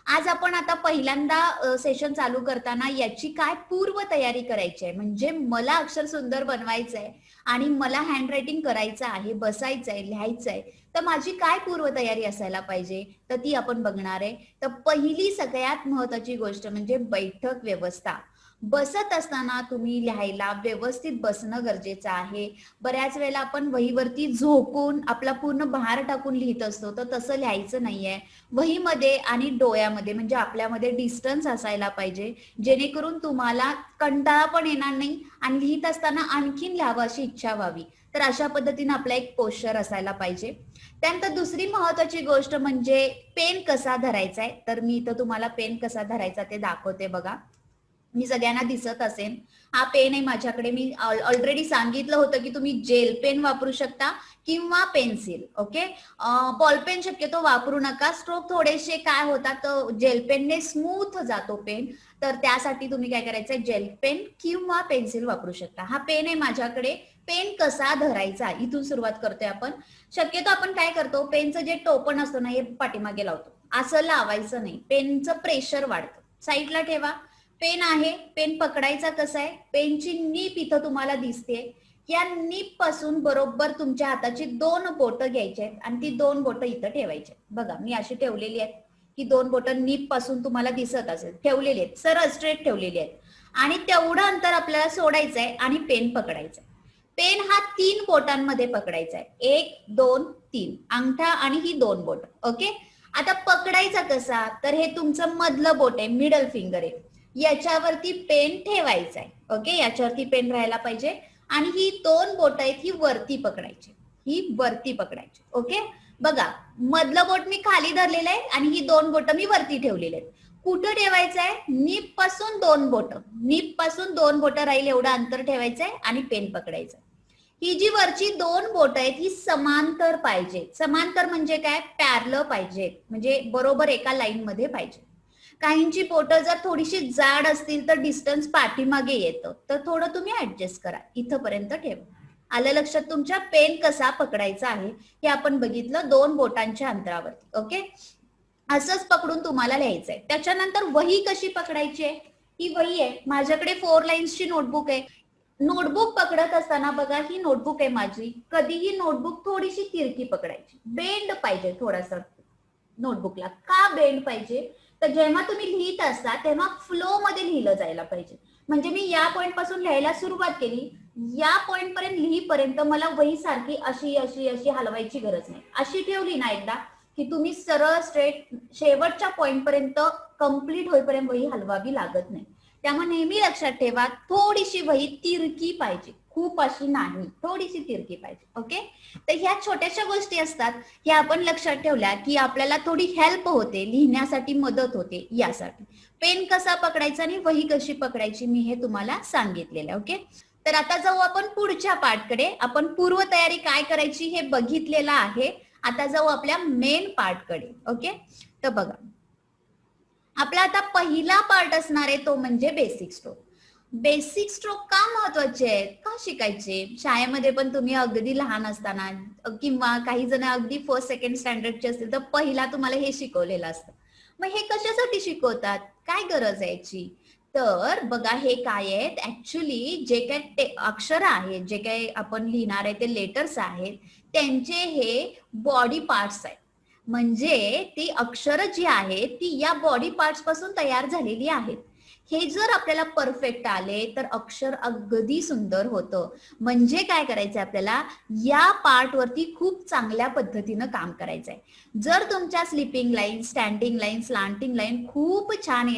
आज आपण आता पहिल्यांदा सेशन चालू करताना याची काय पूर्व तयारी करायची आहे, म्हणजे मला अक्षर सुंदर बनवायचं आहे आणि मला हँडरायटिंग करायचं आहे, बसायचं आहे, लिहायचं आहे, तर माझी काय पूर्व तयारी असायला पाहिजे, तर ती आपण बघणार आहे. तर पहिली सगळ्यात महत्वाची गोष्ट म्हणजे बैठक व्यवस्था. बसत असताना तुम्ही लिहायला व्यवस्थित बसणं गरजेचं आहे. बऱ्याच वेळेला आपण वहीवरती झोकून आपला पूर्ण भार टाकून लिहित असतो, तर तसं लिहायचं नाहीये. वहीमध्ये आणि डोळ्यामध्ये म्हणजे आपल्यामध्ये डिस्टन्स असायला पाहिजे, जेणेकरून तुम्हाला कंटाळा पण येणार नाही आणि लिहित असताना आणखीन लिहावं अशी इच्छा व्हावी. तर अशा पद्धतीने आपला एक पोश्चर असायला पाहिजे. त्यानंतर दुसरी महत्वाची गोष्ट म्हणजे पेन कसा धरायचा आहे. तर मी इथं तुम्हाला पेन कसा धरायचा ते दाखवते बघा. मी सगळ्यांना दिसत असेल, हा पेन आहे माझ्याकडे. मी ऑलरेडी सांगितलं होतं की तुम्ही जेल पेन वापरू शकता किंवा पेन्सिल. ओके, बॉल पेन शक्यतो वापरू नका. स्ट्रोक थोडेसे काय होतात, जेल पेनने स्मूथ जातो पेन. तर त्यासाठी तुम्ही काय करायचं, जेल पेन किंवा पेन्सिल वापरू शकता. हा पेन आहे माझ्याकडे. पेन कसा धरायचा इथून सुरुवात करतोय आपण. शक्यतो आपण काय करतो, पेनचं जे टोपण असतं ना, हे पाठीमागे लावतो. असं लावायचं नाही, पेनचं प्रेशर वाढतं. साईडला ठेवा. पेन आहे, पेन पकडायचा कसा आहे, पेनची नीप इथं तुम्हाला दिसते. या नीप पासून बरोबर तुमच्या हाताची 2 बोटं घ्यायची आहेत आणि ती 2 बोटं इथं ठेवायची. बघा मी अशी ठेवलेली आहेत. ही 2 बोटं नीप पासून तुम्हाला दिसत असेल, ठेवलेली आहेत, सरळ स्ट्रेट ठेवलेली आहेत. आणि तेवढं अंतर आपल्याला सोडायचं आहे आणि पेन पकडायचं आहे. पेन हा 3 बोटांमध्ये पकडायचा आहे. 1 2 3 अंगठा आणि ही 2 बोट. ओके, आता पकडायचा कसा, तर हे तुमचं मधलं बोट आहे, मिडल फिंगर आहे, याच्यावरती पेन ठेवायचा आहे. ओके, याच्यावरती पेन राहायला पाहिजे आणि ही 2 बोट आहेत, ही वरती पकडायची, ही वरती पकडायची. ओके, बघा मधलं बोट मी खाली धरलेलं आहे आणि ही 2 बोट मी वरती ठेवलेली आहेत. कुठं ठेवायचं आहे, नीप पासून 2 बोट, नीप पासून 2 बोट राहील एवढं अंतर ठेवायचं आहे आणि पेन पकडायचं. ही जी वरची 2 बोट आहेत ही समांतर पाहिजे. समांतर म्हणजे काय, पॅरल पाहिजे, म्हणजे बरोबर एका लाईन मध्ये पाहिजे. काहींची बोटं जर थोडीशी जाड असतील तर डिस्टन्स पाठीमागे येतं, तर थोडं तुम्ही ऍडजस्ट करा, इथपर्यंत ठेवा. आलं लक्षात तुमच्या. पेन कसा पकडायचा आहे हे आपण बघितलं 2 बोटांच्या अंतरावरती. ओके, असंच पकडून तुम्हाला लिहायचंय. त्याच्यानंतर वही कशी पकडायची आहे, ही वही आहे माझ्याकडे, 4 लाईन्सची नोटबुक आहे. नोटबुक पकडत असताना बघा, ही नोटबुक आहे माझी. कधीही नोटबुक थोडीशी तिरकी पकडायची, बेंड पाहिजे थोडासा नोटबुकला. का बेंड पाहिजे, तर जेव्हा तुम्ही लिहित असता तेव्हा फ्लो मध्ये लिहिलं जायला पाहिजे. म्हणजे मी या पॉइंट पासून लिहायला सुरुवात केली, या पॉइंट पर्यंत लिहिपर्यंत मला वही सारखी अशी अशी अशी हलवायची गरज नाही. अशी ठेवली ना एकदा की तुम्ही सरळ स्ट्रेट शेवटच्या पॉइंट पर्यंत कंप्लीट होईपर्यंत वही हलवावी लागत नाही. त्यामुळे नेहमी लक्षात ठेवा, थोडीशी वही तिरकी पाहिजे, खूप अशी नाही, थोडीशी तिरकी पाहिजे. ओके, तर ह्या छोट्याशा गोष्टी असतात, हे आपण लक्षात ठेवल्या की आपल्याला थोडी हेल्प होते, लिहिण्यासाठी मदत होते. यासाठी पेन कसा पकडायचा आणि वही कशी पकडायची मी हे तुम्हाला सांगितलेलं. ओके, तर आता जाऊ आपण पुढच्या पार्टकडे. आपण पूर्वतयारी काय करायची हे बघितलेलं आहे. आता जाऊ आपल्या मेन पार्टकडे. ओके, तर बघा आपला आता पहिला पार्ट असणार आहे तो म्हणजे बेसिक स्ट्रोक. बेसिक स्ट्रोक का महत्वाचे आहेत, का शिकायचे, शाळेमध्ये पण तुम्ही अगदी लहान असताना किंवा काही जण अगदी फर्स्ट सेकंड स्टँडर्डचे असतील तर पहिला तुम्हाला हे शिकवलेलं असतं. मग हे कशासाठी शिकवतात, काय गरज आहे याची, तर बघा हे काय आहेत, ऍक्च्युली जे काही अक्षर आहेत, जे काही आपण लिहिणार आहे ते लेटर्स आहेत, त्यांचे हे बॉडी पार्ट्स आहेत. म्हणजे ती अक्षर जी आहेत ती या बॉडी पार्ट्स पासून तयार झालेली आहेत. हे जर आपल्याला परफेक्ट आले तर अक्षर अगदी सुंदर होतं. म्हणजे काय करायचंय आपल्याला, या पार्ट वरती खूप चांगल्या पद्धतीनं काम करायचंय. जर तुमच्या sleeping line, standing line, slanting line खूप छान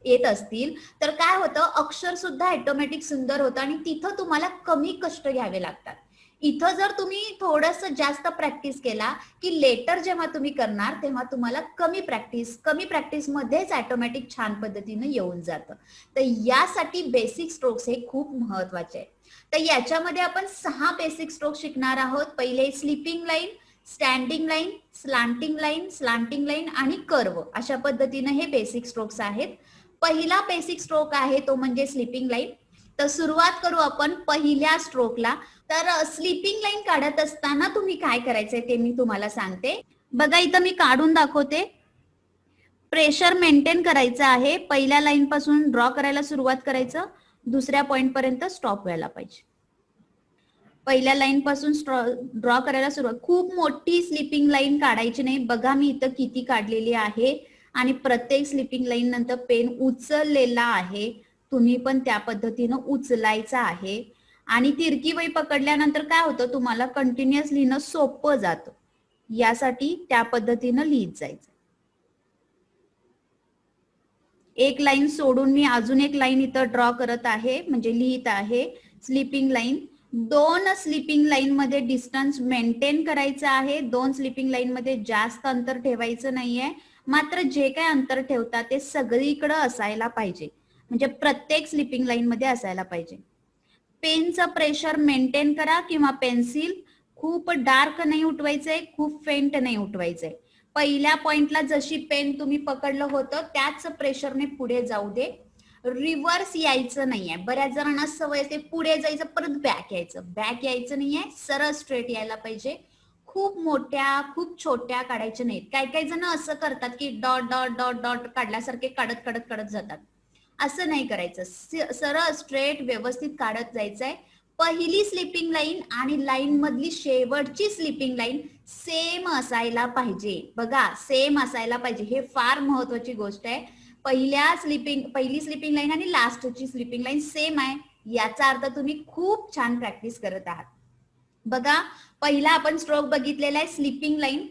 येत असतील तर काय होतं, अक्षर सुद्धा ऑटोमॅटिक सुंदर होतं आणि तिथं तुम्हाला कमी कष्ट घ्यावे लागतात. इथं जर तुम्ही थोडस जास्त प्रॅक्टिस केला की लेटर जेव्हा तुम्ही करणार तेव्हा तुम्हाला कमी प्रॅक्टिस मध्येच ऑटोमॅटिक छान पद्धतीने येऊन जातं. तर यासाठी बेसिक स्ट्रोक्स हे खूप महत्वाचे आहेत. तर याच्यामध्ये आपण 6 बेसिक स्ट्रोक शिकणार आहोत. पहिले sleeping line, standing line, slanting line आणि कर्व, अशा पद्धतीने हे बेसिक स्ट्रोक्स आहेत. पहिला बेसिक स्ट्रोक आहे तो म्हणजे स्लिपिंग लाईन. तर सुरुवात करू आपण पहिल्या स्ट्रोकला. तर स्लिपिंग लाईन काढत असताना तुम्ही काय करायचंय ते मी तुम्हाला सांगते. बघा इथं मी काढून दाखवते. प्रेशर मेंटेन करायचं आहे. पहिल्या लाईन पासून ड्रॉ करायला सुरुवात करायचं, दुसऱ्या पॉइंट पर्यंत स्टॉप व्हायला पाहिजे. पहिल्या लाईन पासून ड्रॉ करायला सुरुवात. खूप मोठी स्लिपिंग लाईन काढायची नाही. बघा मी इथं किती काढलेली आहे आणि प्रत्येक स्लिपिंग लाईन नंतर पेन उचललेला आहे. तुम्ही पण त्या पद्धतीनं उचलायचा आहे. आणि तिरकी वही पकडल्यानंतर काय होतं, तुम्हाला कंटिन्युअस लिहिणं सोपं जातं. यासाठी त्या पद्धतीनं लिहित जायचं. एक लाईन सोडून मी अजून एक लाईन इथं ड्रॉ करत आहे, म्हणजे लिहित आहे. स्लिपिंग लाईन, 2 स्लिपिंग लाईन मध्ये डिस्टन्स मेंटेन करायचं आहे. 2 स्लिपिंग लाईन मध्ये जास्त अंतर ठेवायचं नाहीये. मात्र जे काय अंतर ठेवता ते सगळीकडे असायला पाहिजे, म्हणजे प्रत्येक स्लिपिंग लाईन मध्ये असायला पाहिजे. पेनचं प्रेशर मेंटेन करा किंवा पेन्सिल खूप डार्क नाही उठवायचंय, खूप फेंट नाही उठवायचंय. पहिल्या पॉइंटला जशी पेन तुम्ही पकडलं होतं त्याच प्रेशरने पुढे जाऊ दे. रिव्हर्स यायचं नाहीये. बऱ्याच जणांना सवय ते पुढे जायचं परत बॅक यायचं. बॅक यायचं नाहीये, सरळ स्ट्रेट यायला पाहिजे. खूप मोठ्या खूप छोट्या काढायच्या नाहीत. काही काही जण असं करतात की डॉट डॉट डॉट डॉट काढल्यासारखे काढत काढत काढत जातात. असं नाही करायचं. सरळ स्ट्रेट व्यवस्थित काढत जायचंय. पहिली स्लिपिंग लाईन आणि लाईन मधली शेवटची स्लिपिंग लाईन सेम असायला पाहिजे. बघा, सेम असायला पाहिजे. हे फार महत्वाची गोष्ट आहे. पहिली स्लिपिंग लाईन आणि लास्टची स्लिपिंग लाईन सेम आहे, याचा अर्थ तुम्ही खूप छान प्रॅक्टिस करत आहात. बघा, पहिला आपण स्ट्रोक बघितलेला आहे स्लिपिंग लाईन.